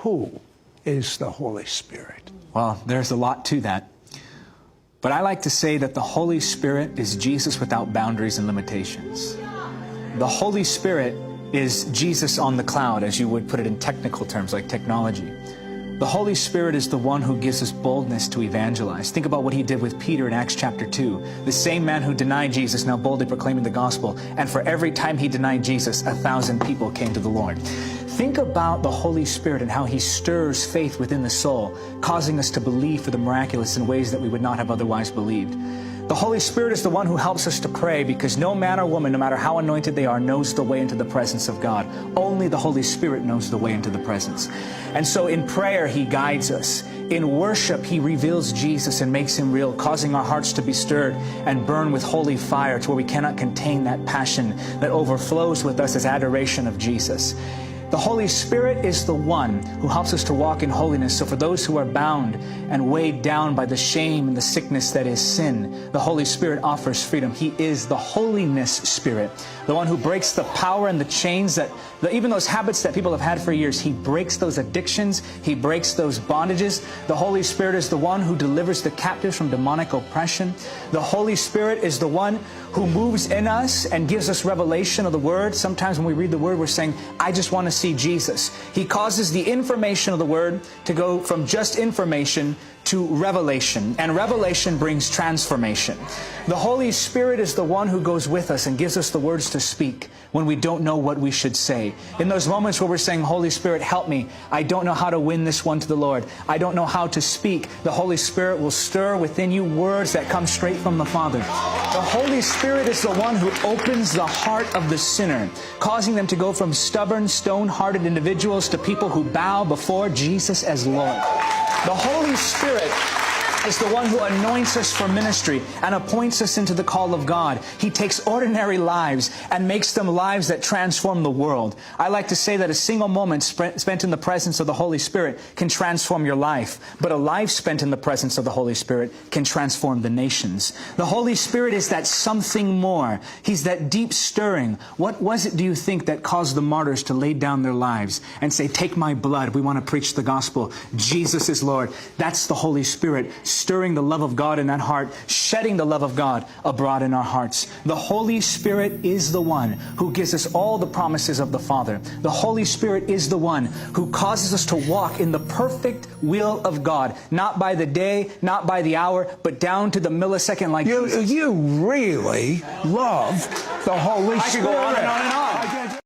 who is the Holy Spirit? Well, there's a lot to that. But I like to say that the Holy Spirit is Jesus without boundaries and limitations. The Holy Spirit is Jesus on the cloud, as you would put it in technical terms like technology. The Holy Spirit is the one who gives us boldness to evangelize. Think about what he did with Peter in Acts chapter 2. The same man who denied Jesus now boldly proclaiming the gospel. And for every time he denied Jesus, 1,000 people came to the Lord. Think about the Holy Spirit and how he stirs faith within the soul, causing us to believe for the miraculous in ways that we would not have otherwise believed. The Holy Spirit is the one who helps us to pray, because no man or woman, no matter how anointed they are, knows the way into the presence of God. Only the Holy Spirit knows the way into the presence. And so in prayer, he guides us. In worship, he reveals Jesus and makes him real, causing our hearts to be stirred and burn with holy fire to where we cannot contain that passion that overflows with us as adoration of Jesus. The Holy Spirit is the one who helps us to walk in holiness. So for those who are bound and weighed down by the shame and the sickness that is sin, the Holy Spirit offers freedom. He is the Holiness Spirit, the one who breaks the power and the chains that, even those habits that people have had for years. He breaks those addictions. He breaks those bondages. The Holy Spirit is the one who delivers the captives from demonic oppression. The Holy Spirit is the one who moves in us and gives us revelation of the Word. Sometimes when we read the Word, we're saying, I just want to see Jesus. He causes the information of the Word to go from just information to revelation, and revelation brings transformation. The Holy Spirit is the one who goes with us and gives us the words to speak when we don't know what we should say. In those moments where we're saying, Holy Spirit, help me. I don't know how to win this one to the Lord. I don't know how to speak. The Holy Spirit will stir within you words that come straight from the Father. The Holy Spirit is the one who opens the heart of the sinner, causing them to go from stubborn, stone-hearted individuals to people who bow before Jesus as Lord. The Holy Spirit is the one who anoints us for ministry and appoints us into the call of God. He takes ordinary lives and makes them lives that transform the world. I like to say that a single moment spent in the presence of the Holy Spirit can transform your life, but a life spent in the presence of the Holy Spirit can transform the nations. The Holy Spirit is that something more. He's that deep stirring. What was it, do you think, that caused the martyrs to lay down their lives and say, take my blood, we want to preach the gospel. Jesus is Lord. That's the Holy Spirit stirring the love of God in that heart, shedding the love of God abroad in our hearts. The Holy Spirit is the one who gives us all the promises of the Father. The Holy Spirit is the one who causes us to walk in the perfect will of God, not by the day, not by the hour, but down to the millisecond like Jesus. You really love the Holy Spirit. I could go on and on and on.